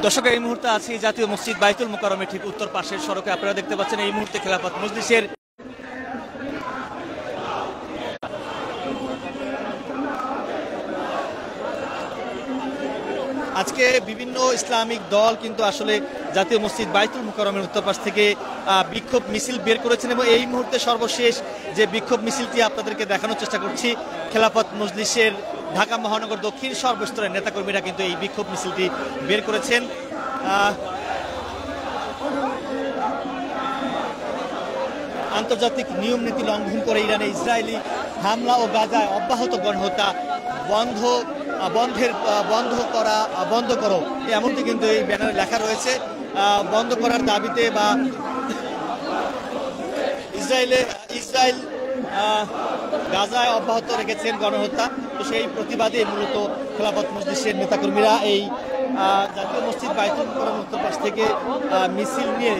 দর্শক এই মুহূর্তে আছি জাতীয় মসজিদ বাইতুল মোকাররমের ঠিক উত্তর পাশের সড়কে। আপনারা দেখতে পাচ্ছেন এই মুহূর্তে খেলাফত মজলিসের আজকে বিভিন্ন ইসলামিক দল কিন্তু আসলে জাতীয় মসজিদ বাইতুল মোকাররমের উত্তর পাশ থেকে বিক্ষোভ মিছিল বের করেছেন এবং এই মুহূর্তে সর্বশেষ যে বিক্ষোভ মিছিলটি আপনাদেরকে দেখানোর চেষ্টা করছি, খেলাফত মজলিসের ঢাকা মহানগর দক্ষিণ সর্বস্তরের নেতাকর্মীরা কিন্তু এই বিক্ষোভ মিছিলটি বের করেছেন। আন্তর্জাতিক নিয়ম নীতি লঙ্ঘন করে ইরানে ইসরায়েলি হামলা ও গাজায় অব্যাহত গণহত্যা বন্ধ করো, এমনটি কিন্তু এই ব্যানারে লেখা রয়েছে। বন্ধ করার দাবিতে বা ইসরায়েল গাজায় অব্যাহত রেখেছেন গণহত্যা, তো সেই প্রতিবাদে মূলত খেলাফত মজলিসের নেতাকর্মীরা এই জাতীয় মসজিদ বাইতুল মোকাররমের উত্তর পাশ থেকে মিছিল নিয়ে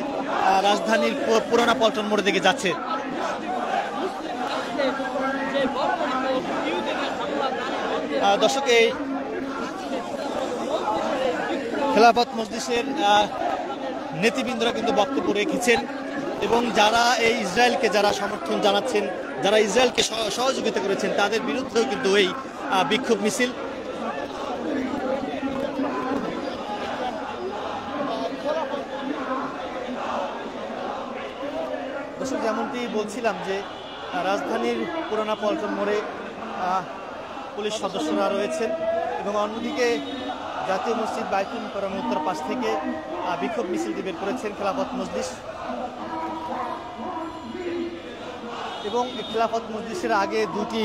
রাজধানীর পুরানা পল্টন মোড়ের দিকে যাচ্ছে। দর্শক এই খেলাফত মজলিসের নেতৃবৃন্দরা কিন্তু বক্তব্য রেখেছেন এবং যারা এই ইসরায়েলকে যারা সমর্থন জানাচ্ছেন, যারা ইসরায়েলকে সহযোগিতা করেছেন তাদের বিরুদ্ধেও কিন্তু এই বিক্ষোভ মিছিল। দর্শক যেমনটি বলছিলাম যে রাজধানীর পুরানা পল্টন মোড়ে পুলিশ সদস্যরা রয়েছেন এবং অন্যদিকে জাতীয় মসজিদ বাইতুল মোকাররমের উত্তর পাশ থেকে বিক্ষোভ মিছিলটি বের করেছেন খেলাফত মজলিস এবং খেলাফত মজলিসের আগে দুটি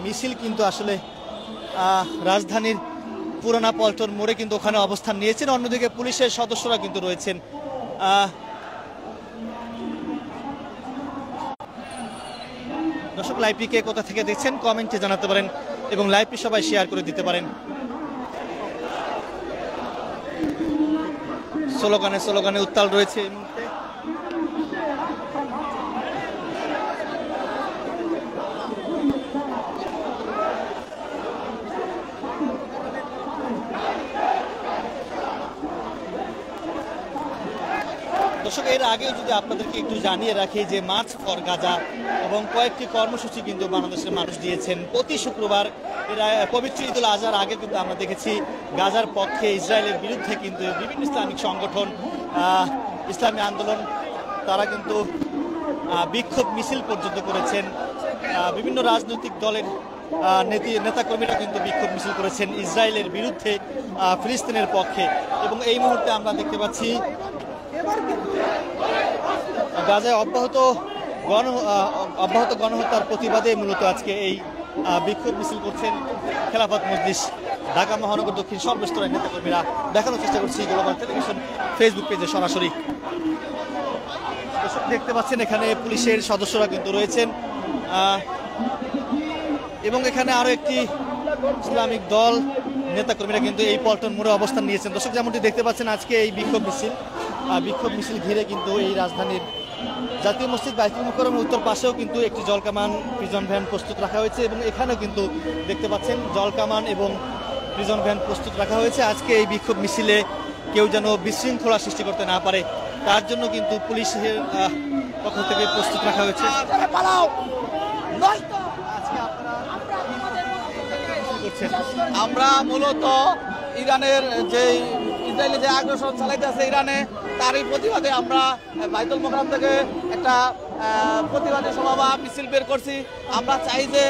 মিছিল কিন্তু আসলে রাজধানীর পুরানা পল্টন মোড়ে কিন্তু ওখানে অবস্থান নিয়েছেন, অন্যদিকে পুলিশের সদস্যরা কিন্তু রয়েছেন। দর্শক লাইভটিকে কোথা থেকে দেখছেন কমেন্টে জানাতে পারেন এবং লাইভটি সবাই শেয়ার করে দিতে পারেন। স্লোগানে উত্তাল রয়েছে এই মুহূর্তে। দর্শক এর আগেও যদি আপনাদেরকে একটু জানিয়ে রাখি যে মার্চ ফর গাজা এবং কয়েকটি কর্মসূচি কিন্তু বাংলাদেশের মানুষ দিয়েছেন প্রতি শুক্রবার। এরা পবিত্র ঈদুল আজহার আগে কিন্তু আমরা দেখেছি গাজার পক্ষে ইসরায়েলের বিরুদ্ধে কিন্তু বিভিন্ন ইসলামিক সংগঠন, ইসলামী আন্দোলন তারা কিন্তু বিক্ষোভ মিছিল পর্যন্ত করেছেন। বিভিন্ন রাজনৈতিক দলের নেতাকর্মীরা কিন্তু বিক্ষোভ মিছিল করেছেন ইসরায়েলের বিরুদ্ধে, ফিলিস্তিনের পক্ষে। এবং এই মুহূর্তে আমরা দেখতে পাচ্ছি গাজায় অব্যাহত গণহত্যার প্রতিবাদে মূলত আজকে এই বিক্ষোভ মিছিল করছেন খেলাফত মজলিস ঢাকা মহানগর দক্ষিণ সর্বস্তরের নেতাকর্মীরা। দেখানোর চেষ্টা করছি গ্লোবাল টেলিভিশন ফেসবুক পেজে সরাসরি। দেখতে পাচ্ছেন এখানে পুলিশের সদস্যরা কিন্তু রয়েছেন এবং এখানে আরো একটি ইসলামিক দল নেতাকর্মীরা কিন্তু এই পল্টন মোড়ে অবস্থান নিয়েছেন। দর্শক যেমনটি দেখতে পাচ্ছেন আজকে এই বিক্ষোভ মিছিল ঘিরে কিন্তু এই রাজধানীর জাতীয় মসজিদ বাইতুল মোকাররমের উত্তর পাশেও কিন্তু একটি জলকামান প্রিজন ভ্যান প্রস্তুত রাখা হয়েছে এবং এখানেও কিন্তু দেখতে পাচ্ছেন জলকামান এবং প্রিজন ভ্যান প্রস্তুত রাখা হয়েছে। আজকে এই বিক্ষোভ মিছিলে কেউ যেন বিশৃঙ্খলা সৃষ্টি করতে না পারে তার জন্য কিন্তু পুলিশের পক্ষ থেকে প্রস্তুত রাখা হয়েছে। আমরা মূলত ইরানের যে ইসরায়েলি যে আগ্রাসন চালাইতেছে ইরানে, তারই প্রতিবাদে আমরা বাইতুল মোকাররম থেকে একটা প্রতিবাদী সভা বা মিছিল বের করছি। আমরা চাই যে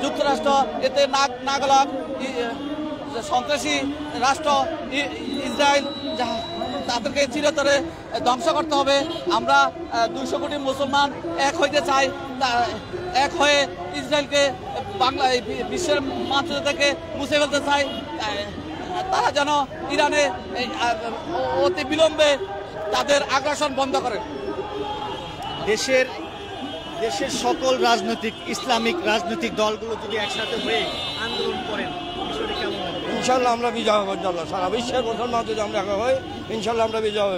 যুক্তরাষ্ট্র এতে না গেলক, সন্ত্রাসী রাষ্ট্র ইসরায়েল তাদেরকে চিরতরে ধ্বংস করতে হবে। আমরা 200 কোটি মুসলমান এক হইতে চাই, এক হয়ে ইসরায়েলকে বিশ্বের মানচিত্র থেকে মুছে ফেলতে চাই। তারা যেন ইরানে অতি বিলম্বে তাদের আগ্রাসন বন্ধ করে। দেশের সকল ইসলামিক রাজনৈতিক দলগুলো যদি একসাথে হয়ে আন্দোলন করেন বিষয়টি কেমন হবে? ইনশাল্লাহ আমরা বিজয় হবো। ইনশাল্লাহ সারা বিশ্বের মুসলমান যদি আমরা একা হই, ইনশাল্লাহ আমরা বিজয় হব।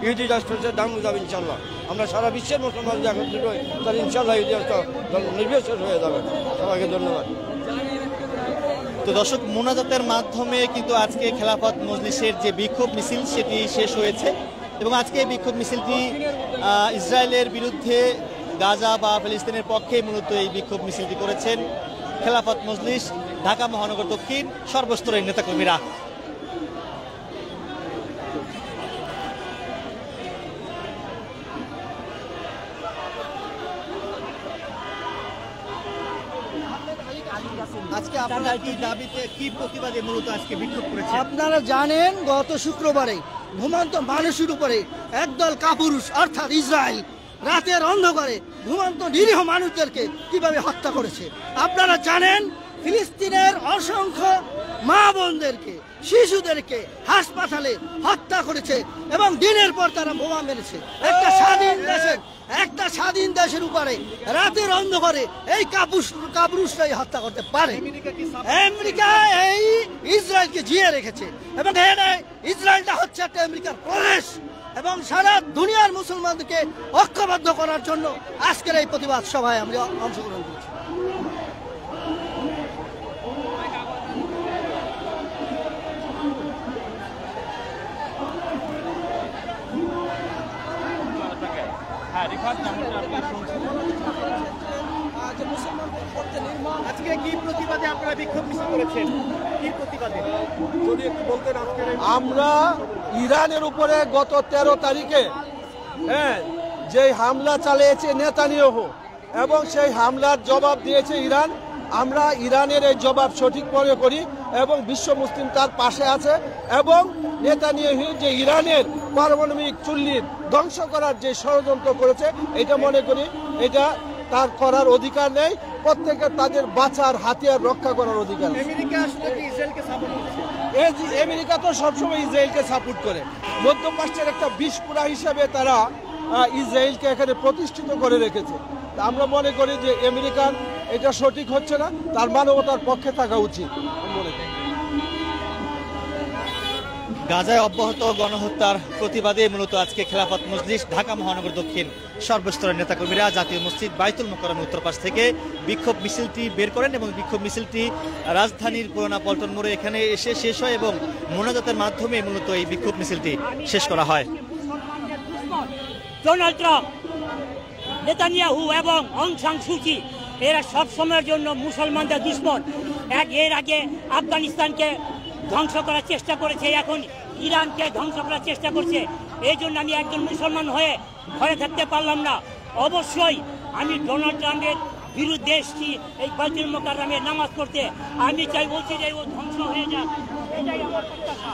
ইহুদি রাষ্ট্রের দাম যাবে ইনশাল্লাহ। আমরা সারা বিশ্বের মুসলমান যদি একত্রিত হই তাহলে ইনশাল্লাহ ইহুদি রাষ্ট্র নির্বিশেষ হয়ে যাবে। সবাইকে ধন্যবাদ। তো দর্শক, মোনাজাতের মাধ্যমে কিন্তু আজকে খেলাফত মজলিসের যে বিক্ষোভ মিছিল সেটি শেষ হয়েছে এবং আজকে এই বিক্ষোভ মিছিলটি ইসরায়েলের বিরুদ্ধে, গাজা বা ফিলিস্তিনের পক্ষে মূলত এই বিক্ষোভ মিছিলটি করেছেন খেলাফত মজলিস ঢাকা মহানগর দক্ষিণ সর্বস্তরের নেতাকর্মীরা। আজকে আপনারা কি দাবিতে, কি প্রতিবাদে মূলত আজকে বিক্ষোভ করেছেন? আপনারা জানেন গত শুক্রবারে ঘুমন্ত মানুষের উপরে একদল কাপুরুষ অর্থাৎ ইসরায়েল রাতের অন্ধকারে ঘুমন্ত নিরীহ মানুষদেরকে কিভাবে হত্যা করেছে। আপনারা জানেন ফিলিস্তিনের অসংখ্য মা বোনদেরকে, শিশুদেরকে হাসপাতালে হত্যা করেছে এবং দিনের পর তারা বোমা মেরেছে। একটা স্বাধীন দেশের উপরে রাতের অন্ধকারে এই কাপুরুষরাই হত্যা করতে পারে। আমেরিকা এই ইসরায়েলকে জিয়ে রেখেছে এবং ইসরায়েলটা হচ্ছে একটা আমেরিকার প্রদেশ এবং সারা দুনিয়ার মুসলমানদেরকে ঐক্যবদ্ধ করার জন্য আজকের এই প্রতিবাদ সভায় আমরা অংশগ্রহণ করেছি। আজকে কি প্রতিবাদে আপনারা বিক্ষোভ মিছিল করেছেন? কি প্রতিবাদে যদি একটু বলতেন। আমরা ইরানের উপরে গত 13 তারিখে যে হামলা চালিয়েছে নেতানিয়াহু এবং সেই হামলার জবাব দিয়েছে ইরান। আমরা ইরানের এই জবাব সঠিক মনে করি এবং বিশ্ব মুসলিম তার পাশে আছে এবং নেতানিয়াহু যে ইরানের পারমাণবিক চুল্লি ধ্বংস করার যে ষড়যন্ত্র করেছে এটা মনে করি এটা তার করার অধিকার নেই। প্রত্যেকের তাদের বাঁচার হাতিয়ার রক্ষা করার অধিকার। আমেরিকা তো সবসময় ইসরায়েলকে সাপোর্ট করে। মধ্যপ্রাচ্যের একটা বিষপুরা হিসেবে তারা ইসরায়েলকে এখানে প্রতিষ্ঠিত করে রেখেছে। আমরা মনে করি যে আমেরিকান এটা সঠিক হচ্ছে না, তার মানবতার পক্ষে থাকা উচিত। গাজায় অব্যাহত গণহত্যার প্রতিবাদে মূলত আজকে খেলাফত মজলিস ঢাকা মহানগর দক্ষিণ সর্বস্তরের নেতাকর্মীরা জাতীয় মসজিদ বাইতুল মোকাররমের উত্তর পাশ থেকে বিক্ষোভ মিছিলটি বের করেন এবং বিক্ষোভ মিছিলটি রাজধানীর পুরোনা পল্টন মোড়ে এখানে এসে শেষ হয় এবং মোনাজাতের মাধ্যমে মূলত এই বিক্ষোভ মিছিলটি শেষ করা হয়। ডোনাল্ড ট্রাম্প, নেতানিয়াহু এবং অং সান সু চি এরা সব সময়ের জন্য মুসলমানদের দুশ্মন। এর আগে আফগানিস্তানকে ধ্বংস করার চেষ্টা করেছে, এখন ইরানকে ধ্বংস করার চেষ্টা করছে। এই জন্য আমি একজন মুসলমান হয়ে ঘরে থাকতে পারলাম না। অবশ্যই আমি ডোনাল্ড ট্রাম্পের বিরুদ্ধে এসেছি এই বাইতুল মোকাররমে নামাজ পড়তে। আমি চাই, বলছি যে ও ধ্বংস হয়ে যাক, এটাই আমার প্রত্যাশা।